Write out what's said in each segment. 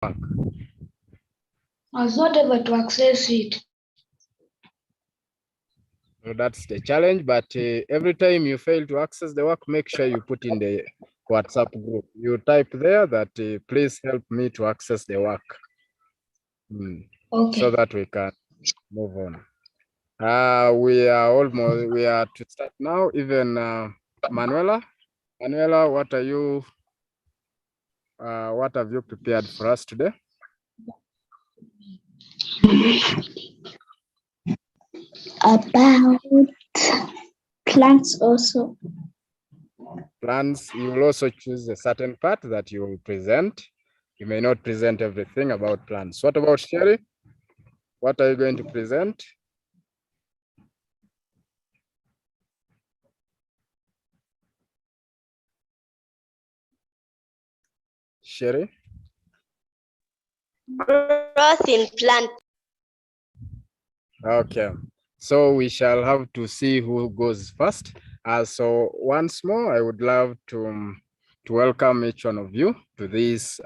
work. I was not able to access it. So that's the challenge, but every time you fail to access the work, make sure you put in the WhatsApp group. You type there that please help me to access the work. Okay. So that we can move on. We are to start now. Even Manuela, what are you? What have you prepared for us today? About plants also. Plants, you will also choose a certain part that you will present. You may not present everything about plants. What about Sherry? What are you going to present? Sherry? Growth in plant. Okay, so we shall have to see who goes first. So once more, I would love to welcome each one of you to this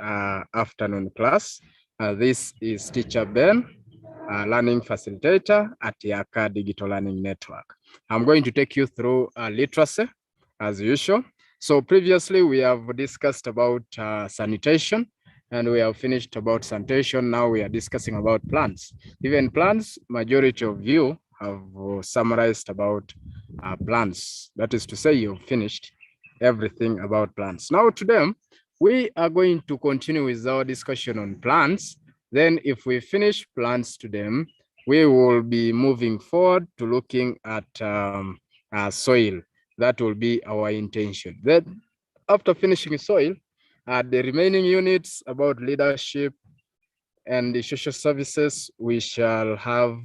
afternoon class. This is Teacher Ben, Learning Facilitator at Yaaka Digital Learning Network. I'm going to take you through literacy as usual. So previously we have discussed about sanitation, and we have finished about sanitation. Now we are discussing about plants. Even plants, majority of you have summarized about plants. That is to say, you've finished everything about plants. Now today, we are going to continue with our discussion on plants. Then if we finish plants today, we will be moving forward to looking at soil. That will be our intention. Then after finishing soil, the remaining units about leadership and the social services, we shall have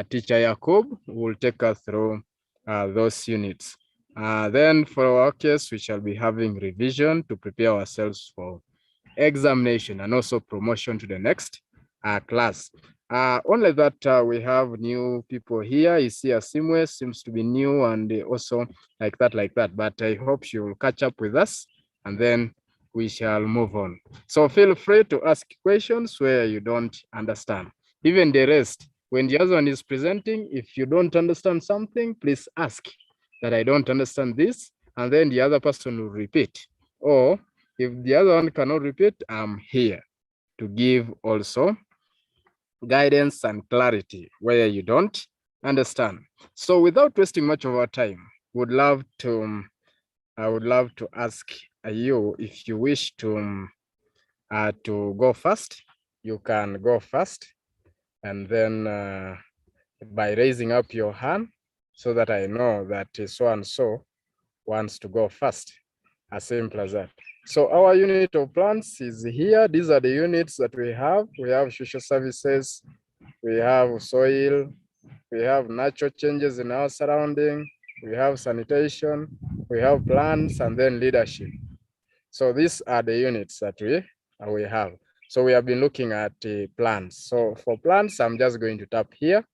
Teacher Yacob who will take us through those units. Then for our case, we shall be having revision to prepare ourselves for examination and also promotion to the next class. Only that we have new people here. You see Asimwe seems to be new and also like that. But I hope she will catch up with us and then we shall move on. So feel free to ask questions where you don't understand. Even the rest, when the other one is presenting, if you don't understand something, please ask that I don't understand this, and then the other person will repeat. Or if the other one cannot repeat, I'm here to give also guidance and clarity where you don't understand. So without wasting much of our time, I would love to ask you if you wish to go first. You can go first, and then by raising up your hand so that I know that so and so wants to go first. As simple as that. So our unit of plants is here. These are the units that we have. We have social services, we have soil, we have natural changes in our surrounding, we have sanitation, we have plants, and then leadership. So these are the units that we have. So we have been looking at plants. So for plants, I'm just going to tap here,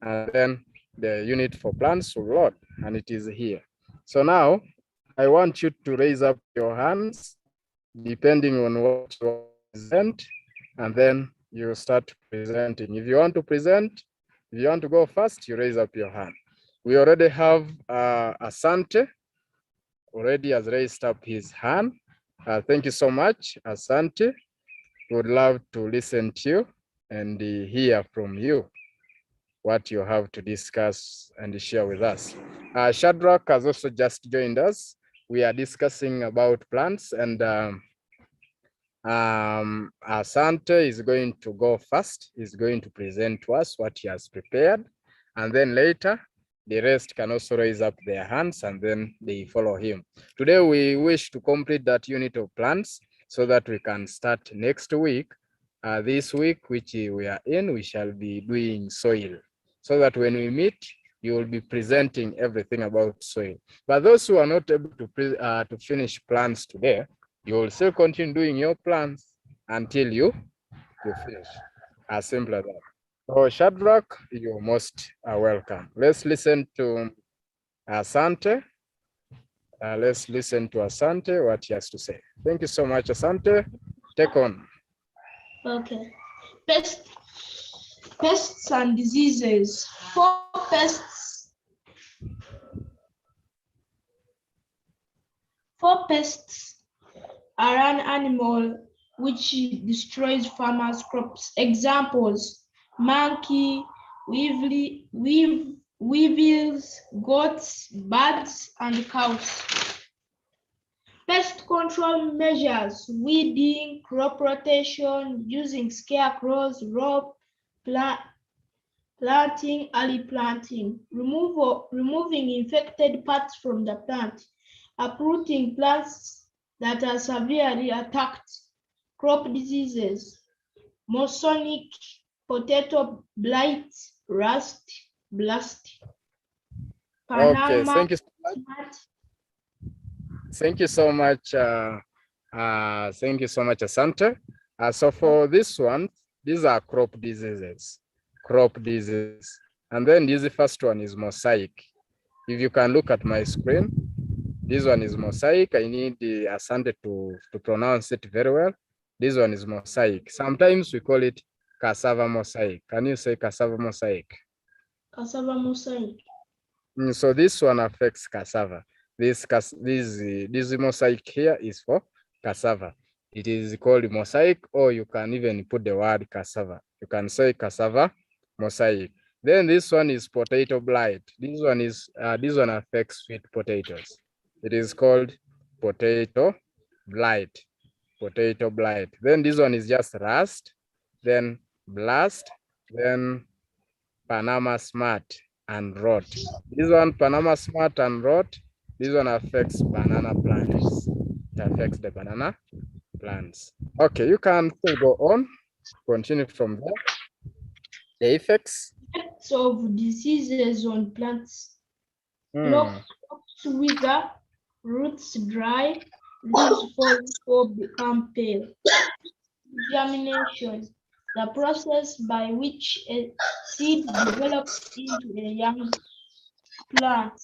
and then the unit for plants will load, and it is here. So now I want you to raise up your hands depending on what you want to present, and then you start presenting. If you want to present, if you want to go first, you raise up your hand. We already have Asante already has raised up his hand. Thank you so much, Asante. Would love to listen to you and hear from you what you have to discuss and share with us. Shadrach has also just joined us. We are discussing about plants, and Asante is going to go first. He's going to present to us what he has prepared, and then later the rest can also raise up their hands and then they follow him. Today we wish to complete that unit of plants so that we can start next week. This week which we are in, we shall be doing soil, so that when we meet, you will be presenting everything about soil. But those who are not able to finish plants today, you will still continue doing your plans until you finish. As simple as that. So Shadrach, you're most welcome. Let's listen to Asante. Let's listen to Asante, what he has to say. Thank you so much, Asante. Take on. Okay. Pests and diseases. Four pests are an animal which destroys farmers' crops. Examples: monkey, weevils, goats, birds, and cows. Pest control measures: weeding, crop rotation, using scarecrows, rope, planting, early planting, removing infected parts from the plant, uprooting plants that are severely attacked, crop diseases, mosonic, potato blight, rust, blast, Okay, Panama thank you so much. Thank you so much. Thank you so much, Asante. So for this one, these are crop diseases. Crop diseases. And then this first one is mosaic. If you can look at my screen, this one is mosaic. I need Asante to pronounce it very well. This one is mosaic. Sometimes we call it cassava mosaic. Can you say cassava mosaic? Cassava mosaic. So this one affects cassava. This mosaic here is for cassava. It is called mosaic, or you can even put the word cassava. You can say cassava mosaic. Then this one is potato blight. This one affects sweet potatoes. It is called potato blight. Potato blight. Then this one is just rust, then blast, then Panama smart and rot. This one, Panama smart and rot, this one affects banana plants. It affects the banana plants. Okay, you can still go on, continue from there. The effects of diseases on plants. Crops wither, roots dry, leaves fall or become pale. Germination, the process by which a seed develops into a young plant.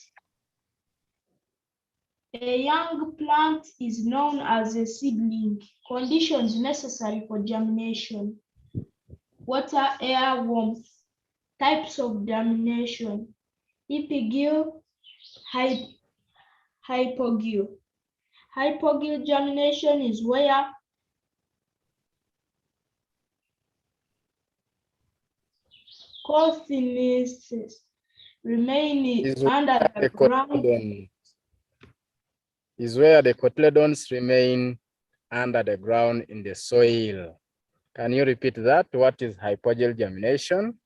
A young plant is known as a seedling. Conditions necessary for germination: water, air, warmth. Types of germination: epigyle, hypogyle. Hypogyle germination is where cotyledons remain under the ground. Is where the cotyledons remain under the ground in the soil. Can you repeat that? What is hypogyle germination?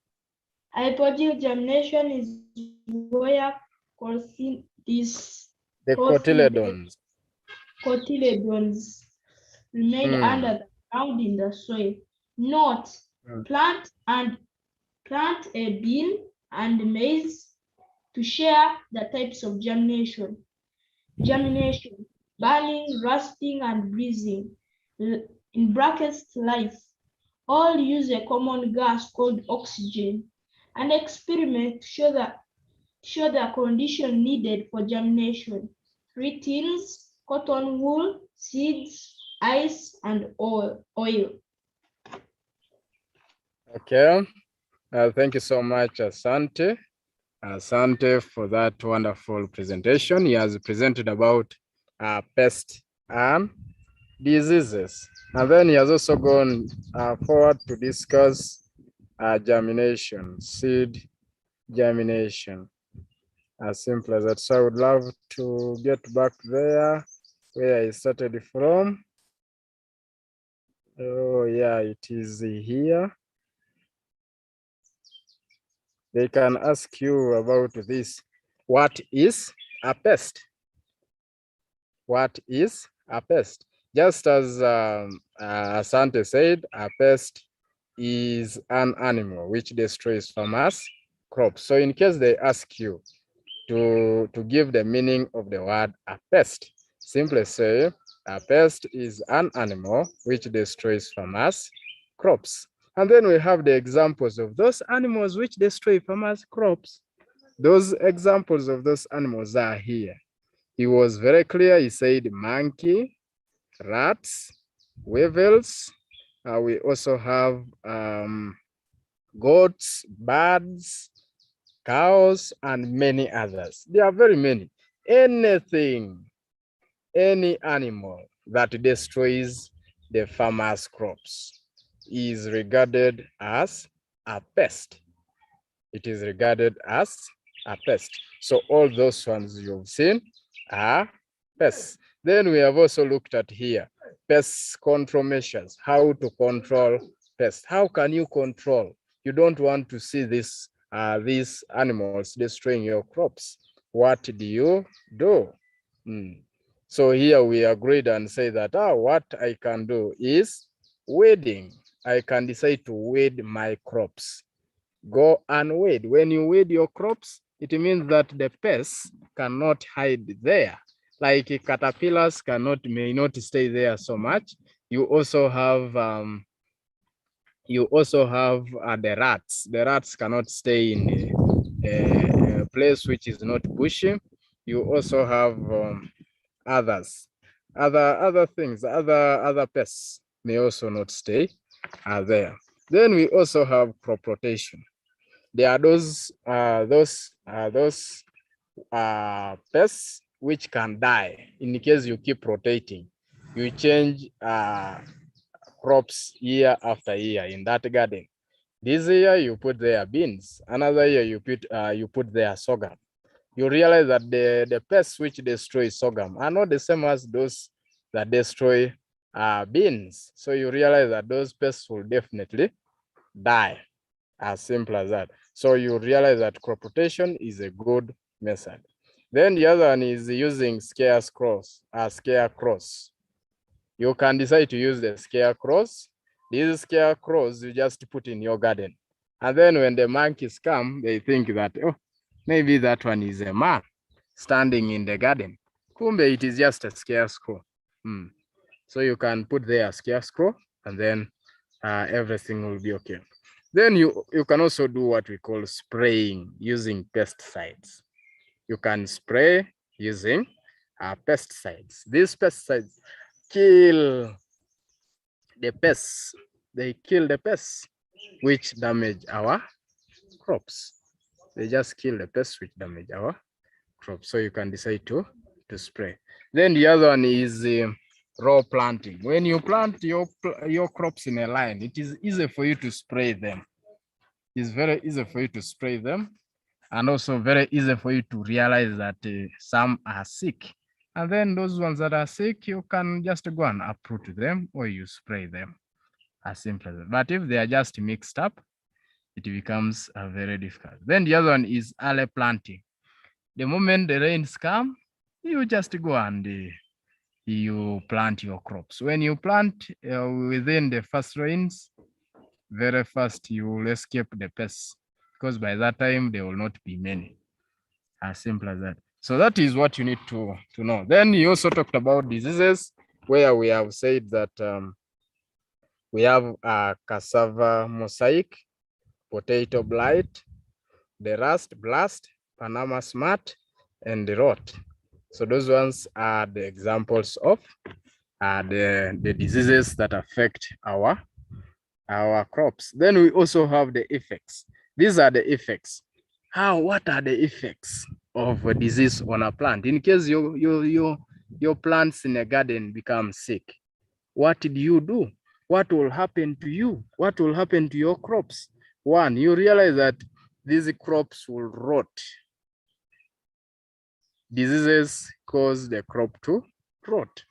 Hypogyle germination is where cotyledons remain under the ground in the soil. Note: plant a bean and maize to share the types of germination. Germination: burning, rusting, and breathing. In brackets, life. All use a common gas called oxygen. An experiment to show the condition needed for germination: 3 tins, cotton wool, seeds, ice, and oil. Okay, thank you so much, Asante. Asante for that wonderful presentation. He has presented about pests and diseases. And then he has also gone forward to discuss germination, seed germination. As simple as that. So I would love to get back there where I started from. Oh yeah, it is here. They can ask you about this. What is a pest? What is a pest? Just as Asante said, a pest is an animal which destroys farmers' crops. So in case they ask you to give the meaning of the word a pest, simply say a pest is an animal which destroys farmers' crops. And then we have the examples of those animals which destroy farmers' crops. Those examples of those animals are here. He was very clear. He said monkey, rats, weevils, We also have goats, birds, cows, and many others. There are very many. Anything, any animal that destroys the farmer's crops is regarded as a pest. It is regarded as a pest. So all those ones you've seen are pests. Then we have also looked at here, pest control measures, how to control pests. How can you control? You don't want to see these animals destroying your crops. What do you do? So here we agreed and say that what I can do is weeding. I can decide to weed my crops. Go and weed. When you weed your crops, it means that the pests cannot hide there. Like caterpillars may not stay there so much. You also have the rats. The rats cannot stay in a place which is not bushy. You also have other things, other pests may also not stay there. Then we also have crop rotation. There are those pests which can die in case you keep rotating. You change crops year after year in that garden. This year you put there beans. Another year you put there sorghum. You realize that the pests which destroy sorghum are not the same as those that destroy beans. So you realize that those pests will definitely die. As simple as that. So you realize that crop rotation is a good method. Then the other one is using scarecrows. You can decide to use the scarecrows. These scarecrows you just put in your garden. And then when the monkeys come, they think that, oh, maybe that one is a man standing in the garden. Kumbe, it is just a scarecrow. So you can put there a scarecrow and then everything will be okay. Then you can also do what we call spraying using pesticides. You can spray using pesticides. These pesticides kill the pests. They kill the pests which damage our crops. They just kill the pests which damage our crops. So you can decide to spray. Then the other one is row planting. When you plant your crops in a line, it is easy for you to spray them. It's very easy for you to spray them, and also very easy for you to realize that some are sick. And then those ones that are sick, you can just go and uproot them or you spray them, as simple as that. But if they are just mixed up, it becomes very difficult. Then the other one is early planting. The moment the rains come, you just go and you plant your crops. When you plant within the first rains, very fast you will escape the pests, because by that time there will not be many. As simple as that. So that is what you need to know. Then you also talked about diseases, where we have said that we have cassava mosaic, potato blight, the rust blast, Panama smut, and the rot. So those ones are the examples of the diseases that affect our crops. Then we also have the effects. These are the effects. What are the effects of a disease on a plant? In case your plants in a garden become sick, what do you do? What will happen to you? What will happen to your crops? One, you realize that these crops will rot. Diseases cause the crop to rot.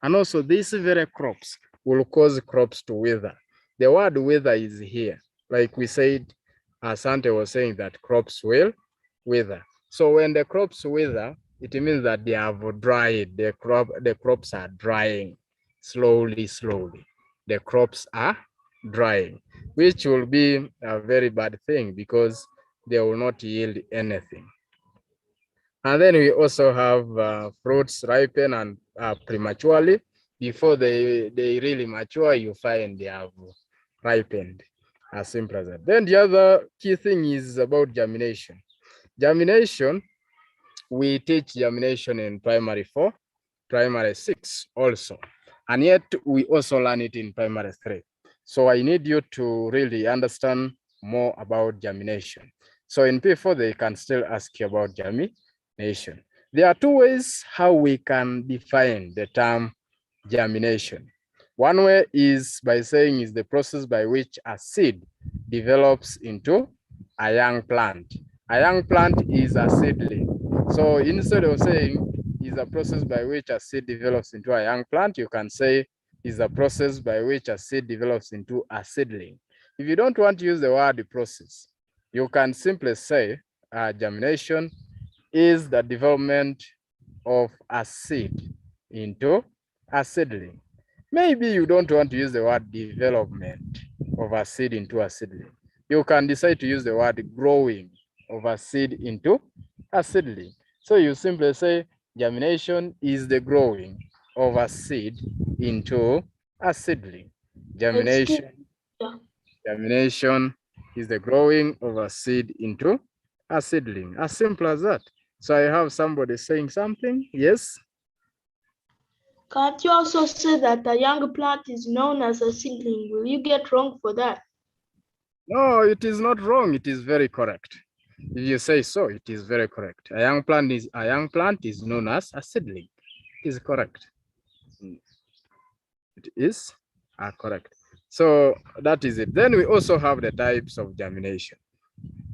And also these very crops will cause crops to wither. The word wither is here. Like we said, Asante was saying that crops will wither. So when the crops wither, it means that they have dried. The crops are drying slowly. The crops are drying, which will be a very bad thing because they will not yield anything. And then we also have fruits ripen and prematurely. Before they really mature, you find they have ripened, as simple as that. Then the other key thing is about germination. Germination, we teach germination in primary 4, primary 6 also. And yet we also learn it in primary 3. So I need you to really understand more about germination. So in P4, they can still ask you about germination. There are two ways how we can define the term germination. One way is by saying is the process by which a seed develops into a young plant. A young plant is a seedling. So instead of saying is a process by which a seed develops into a young plant, you can say is a process by which a seed develops into a seedling. If you don't want to use the word process, you can simply say germination is the development of a seed into a seedling. Maybe you don't want to use the word development of a seed into a seedling. You can decide to use the word growing of a seed into a seedling. So you simply say germination is the growing of a seed into a seedling. Germination is the growing of a seed into a seedling. As simple as that. So I have somebody saying something. Yes? Can't you also say that a young plant is known as a seedling? Will you get wrong for that? No, it is not wrong. It is very correct. If you say so, it is very correct. A young plant is known as a seedling. It is correct. It is correct. So that is it. Then we also have the types of germination.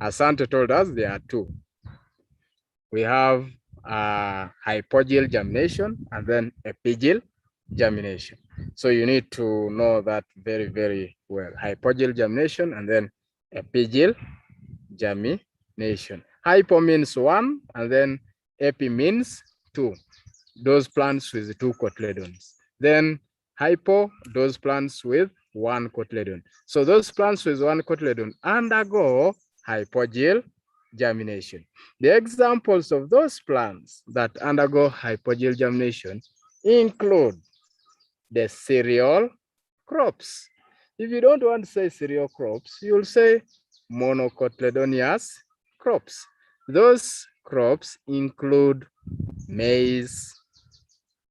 As Sante told us, there are two. We have hypogeal germination and then epigeal germination. So you need to know that very, very well. Hypogeal germination and then epigeal germination. Hypo means one and then epi means two. Those plants with two cotyledons. Then hypo, those plants with one cotyledon. So those plants with one cotyledon undergo hypogeal germination. The examples of those plants that undergo hypogeal germination include the cereal crops. If you don't want to say cereal crops, you'll say monocotyledonous crops. Those crops include maize,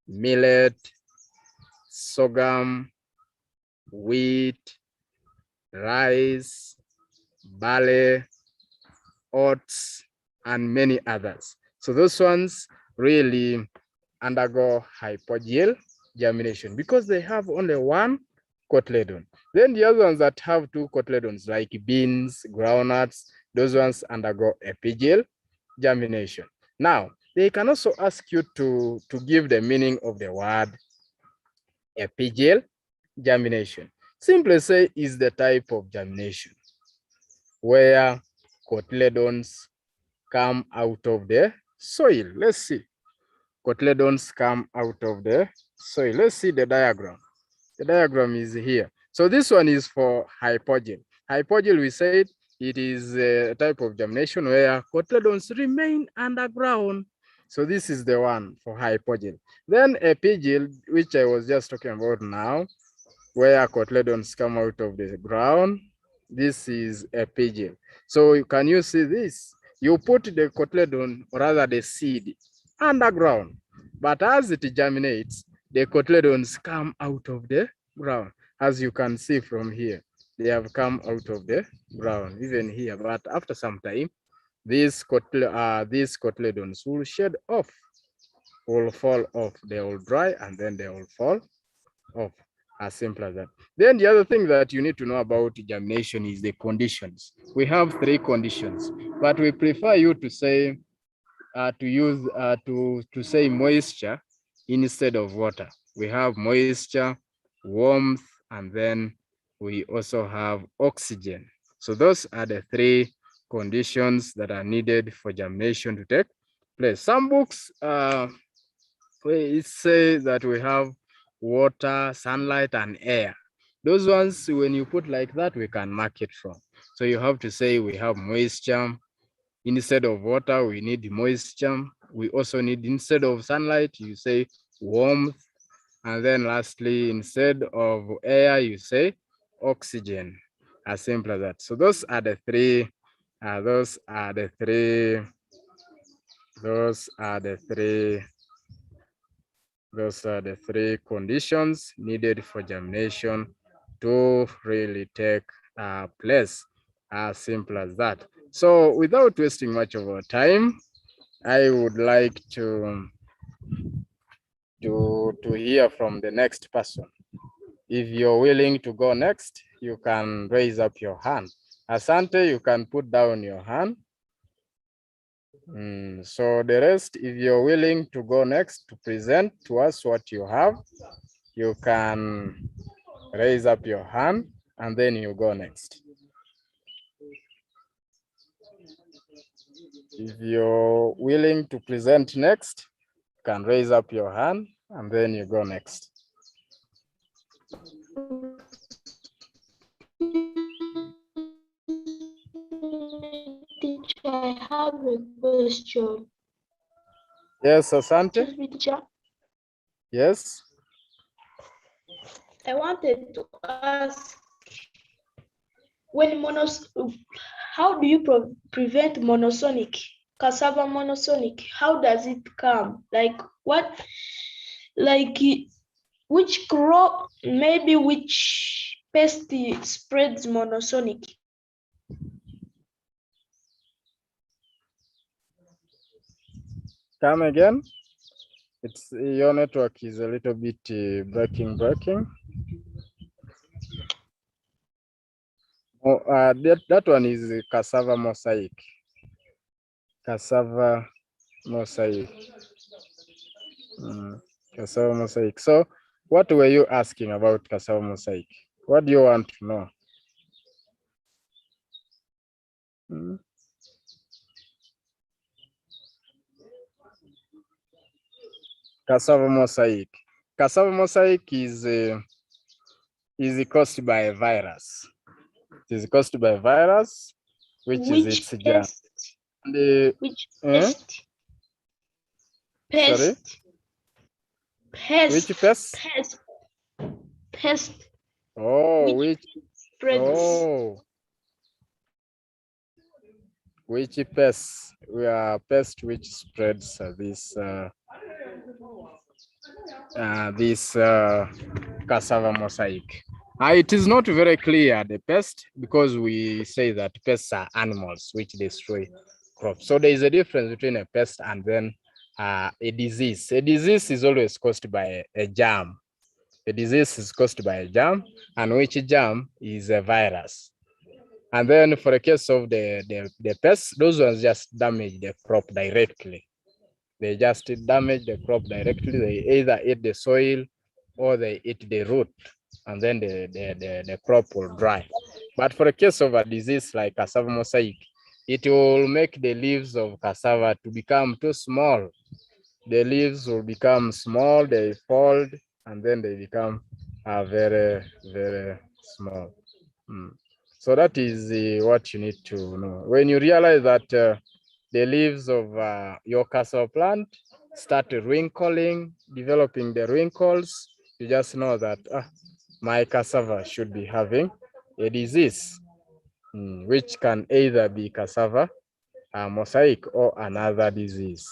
millet, sorghum, wheat, rice, barley, oats, and many others. So those ones really undergo hypogeal germination because they have only one cotyledon. Then the other ones that have two cotyledons like beans, groundnuts, those ones undergo epigeal germination. Now, they can also ask you to give the meaning of the word epigeal germination. Simply say is the type of germination where cotyledons come out of the soil. Let's see. Cotyledons come out of the soil. Let's see the diagram. The diagram is here. So this one is for hypogeal. Hypogeal, we said it is a type of germination where cotyledons remain underground. So this is the one for hypogeal. Then epigeal, which I was just talking about now, where cotyledons come out of the ground. This is epigeal. So can you see this? You put the cotyledon, or rather the seed, underground. But as it germinates, the cotyledons come out of the ground. As you can see from here, they have come out of the ground, even here. But after some time, these cotyledons will shed off, will fall off. They will dry and then they will fall off. As simple as that. Then the other thing that you need to know about germination is the conditions. We have three conditions, but we prefer you to say to say moisture instead of water. We have moisture, warmth, and then we also have oxygen. So those are the three conditions that are needed for germination to take place. Some books say that we have water, sunlight, and air. Those ones, when you put like that, we can mark it from. So you have to say we have moisture. Instead of water, we need moisture. We also need, instead of sunlight, you say warmth. And then lastly, instead of air, you say oxygen. As simple as that. So those are the three, those are the three conditions needed for germination to really take place. As simple as that. So without wasting much of our time, I would like to hear from the next person. If you're willing to go next, you can raise up your hand. Asante, you can put down your hand. So the rest, if you're willing to go next to present to us what you have, you can raise up your hand and then you go next. If you're willing to present next, you can raise up your hand and then you go next. Teacher, I have a question. Yes, Asante? Excuse me, teacher. Yes. I wanted to ask, how do you prevent monosonic, cassava monosonic? How does it come? Like what, like which crop, maybe which pest spreads monosonic? Come again. It's your network is a little bit breaking. Oh, that one is cassava mosaic. Cassava mosaic. Cassava mosaic. So, what were you asking about cassava mosaic? What do you want to know? Cassava mosaic. Cassava mosaic is caused by a virus. It is caused by a virus, which is its germ. Which pest? Pest. Sorry? Pest. Which pest? Pest. Oh, which spreads. Oh. Which pest? We are pest which spreads this cassava mosaic. It is not very clear, the pest, because we say that pests are animals which destroy crops. So there is a difference between a pest and then a disease. A disease is always caused by a germ. A disease is caused by a germ, and which germ is a virus. And then for the case of the pests, those ones just damage the crop directly. They just damage the crop directly. They either eat the soil or they eat the root, and then the crop will dry. But for the case of a disease like cassava mosaic, it will make the leaves of cassava to become too small. The leaves will become small, they fold, and then they become very, very small. So that is what you need to know. When you realize that the leaves of your cassava plant start wrinkling, developing the wrinkles, you just know that my cassava should be having a disease, which can either be cassava mosaic or another disease.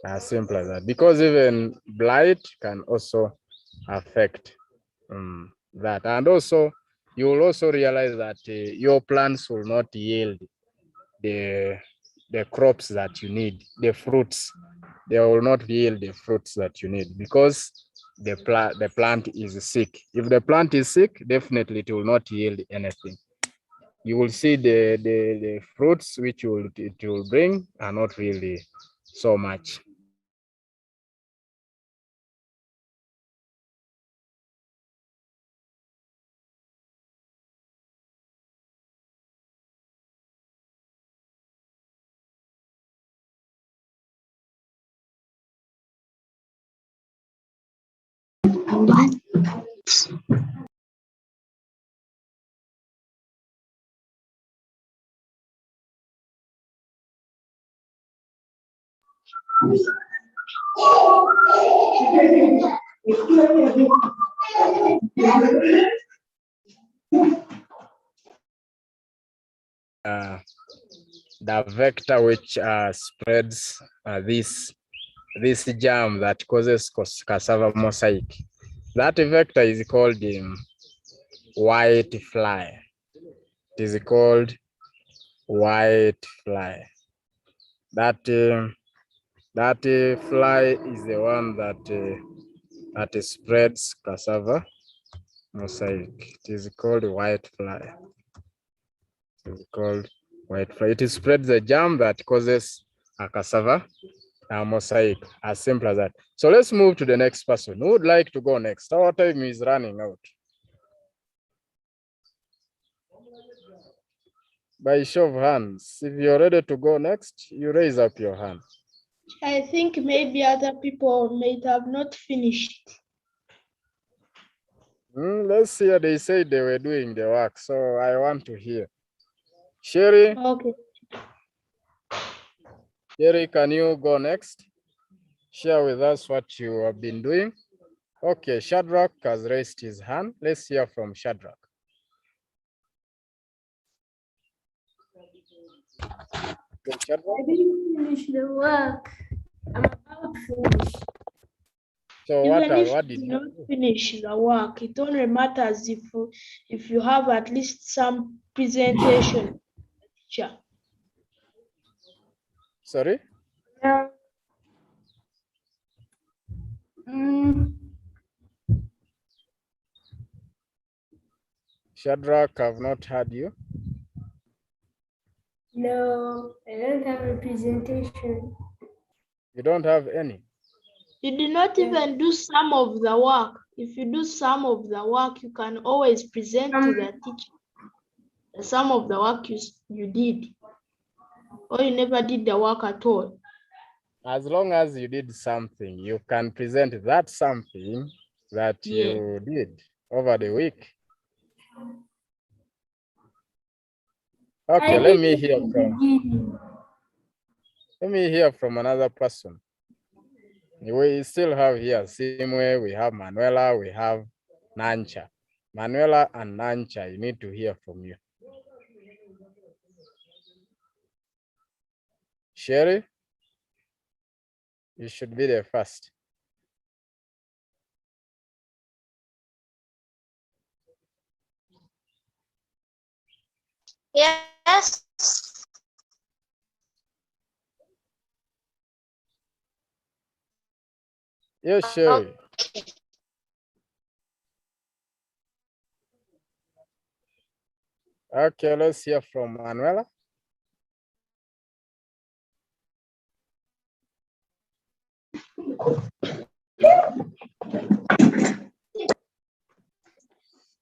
As simple as that. Because even blight can also affect that. And also, you will also realize that your plants will not yield the crops that you need, the fruits. They will not yield the fruits that you need because the plant is sick. If the plant is sick, definitely it will not yield anything. You will see the fruits which it will bring are not really so much. The vector which spreads this germ that causes cassava mosaic. That vector is called white fly. It is called white fly. That fly is the one that spreads cassava mosaic. It is called white fly. It is called white fly. It spreads the germ that causes a cassava mosaic. As simple as that. So let's move to the next person. Who would like to go next? Our time is running out. By show of hands, if you're ready to go next, you raise up your hand. I think maybe other people may have not finished. Let's hear. They said they were doing the work, so I want to hear. Sherry? Okay. Sherry, can you go next? Share with us what you have been doing. Okay, Shadrach has raised his hand. Let's hear from Shadrach. Okay, Shadrach? I didn't finish the work. I'm about to finish. So what did you you not do? finish the work, it only matters if you have at least some presentation. Sure. Sorry? Yeah. Shadrach, I've not heard you. No, I don't have a presentation. You don't have any. You did not even do some of the work. If you do some of the work, you can always present to the teacher some of the work you did. Or you never did the work at all. As long as you did something, you can present that something that you did over the week. Okay, let me hear from another person. We still have here Simwe, we have Manuela, we have Nancha. Manuela and Nancha, you need to hear from you. Sherry, you should be the first. Yes. Yes, Sherry. Okay, let's hear from Manuela.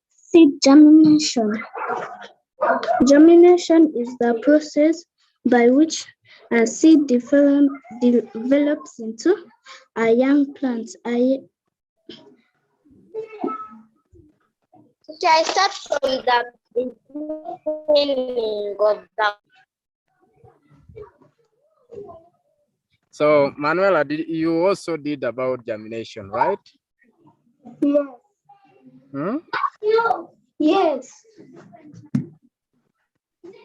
Seed germination. Germination is the process by which a seed develops into a young plant. Okay, I start from the beginning of the. So Manuela, you also did about germination, right? Yes. Yes.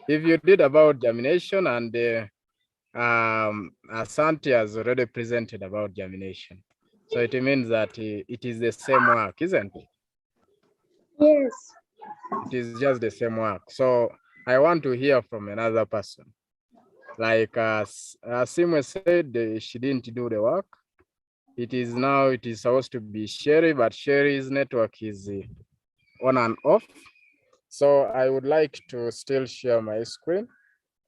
If you did about germination and Asante has already presented about germination. So it means that it is the same work, isn't it? Yes. It is just the same work. So I want to hear from another person. Like Simwe said, she didn't do the work. It is supposed to be Sherry, but Sherry's network is on and off. So I would like to still share my screen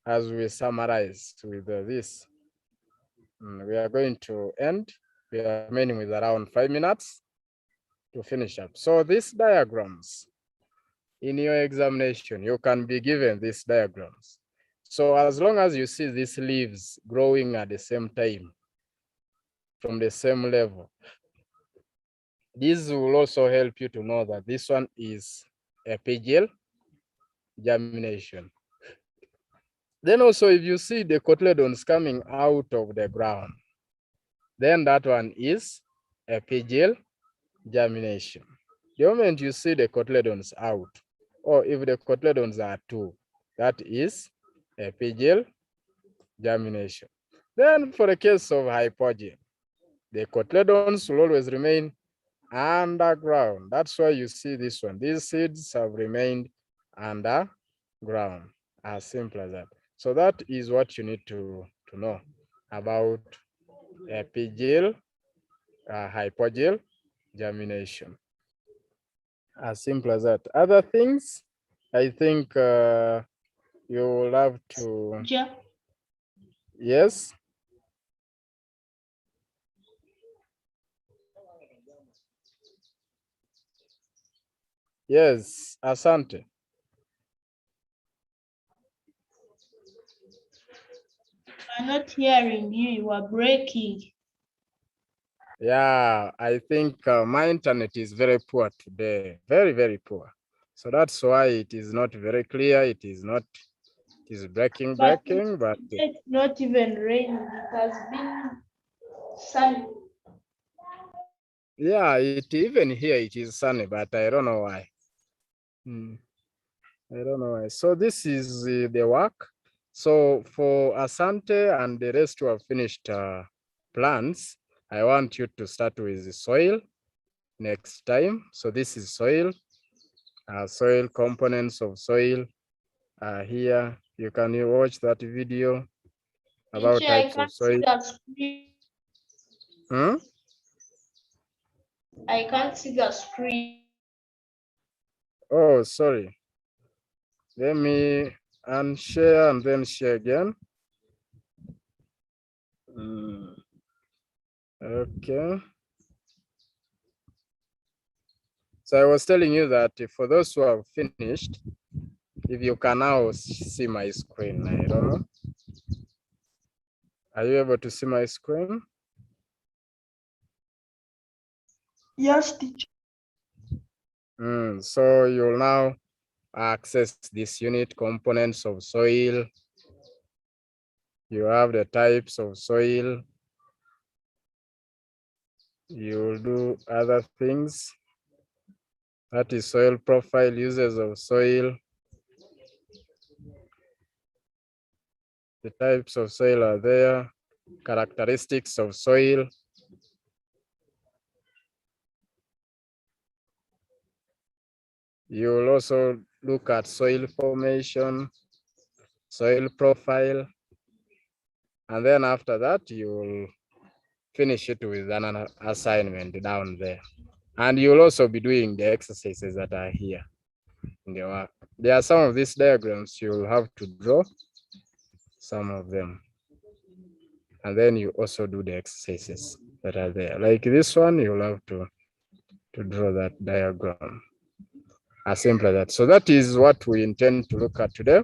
as we summarize with this. We are going to end. We are remaining with around 5 minutes to finish up. So these diagrams, in your examination, you can be given these diagrams. So as long as you see these leaves growing at the same time, from the same level, this will also help you to know that this one is epigeal germination. Then also, if you see the cotyledons coming out of the ground, then that one is epigeal germination. The moment you see the cotyledons out, or if the cotyledons are two, that is epigeal germination. Then for the case of hypogeal, the cotyledons will always remain Underground. That's why you see this one. These seeds have remained underground. As simple as that. So that is what you need to know about epigil, hypogil germination. As simple as that. Other things, I think you will have to. Yes. Yes, asante. I'm not hearing you. You are breaking. Yeah, I think my internet is very poor today. Very, very poor. So that's why it is not very clear. It is breaking, But but it's not even raining. It has been sunny. yeah, even here it is sunny, but I don't know why. I don't know why. So this is the work. So for Asante and the rest who have finished plants, I want you to start with the soil next time. So this is soil, soil components of soil. Here you can watch that video about Teacher, I types of can't see soil. the screen. I can't see the screen. Oh, sorry. Let me unshare and then share again. Okay. So I was telling you that for those who have finished, if you can now see my screen, I don't know. Are you able to see my screen? Yes, teacher. So you'll now access this unit, components of soil. You have the types of soil. You'll do other things. That is soil profile, uses of soil. The types of soil are there. Characteristics of soil. You will also look at soil formation, soil profile, and then after that, you will finish it with an assignment down there. And you'll also be doing the exercises that are here in the work. There are some of these diagrams you'll have to draw, some of them. And then you also do the exercises that are there. Like this one, you'll have to draw that diagram. As simple as that. So that is what we intend to look at today.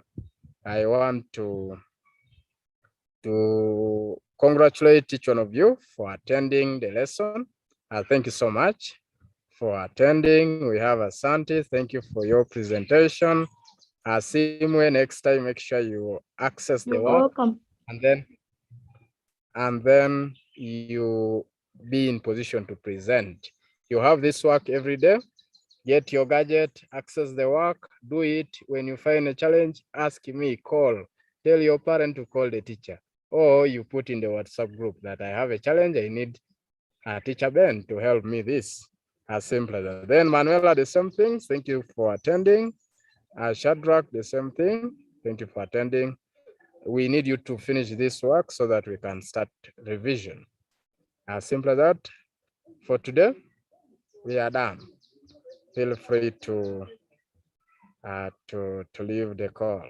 I want to congratulate each one of you for attending the lesson. Thank you so much for attending. We have Asante. Thank you for your presentation. Simwe, next time, make sure you access the work. Welcome. And then you be in position to present. You have this work every day. Get your gadget, access the work, do it. When you find a challenge, ask me, call. Tell your parent to call the teacher. Or you put in the WhatsApp group that I have a challenge, I need Teacher Ben to help me this. As simple as that. Then Manuela, the same thing. Thank you for attending. Shadrach, the same thing. Thank you for attending. We need you to finish this work so that we can start revision. As simple as that. For today, we are done. Feel free to leave the call.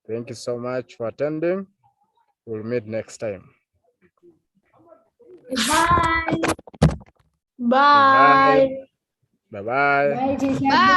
Thank you so much for attending. We'll meet next time. Bye. Bye. Bye-bye. Bye, teacher. Bye.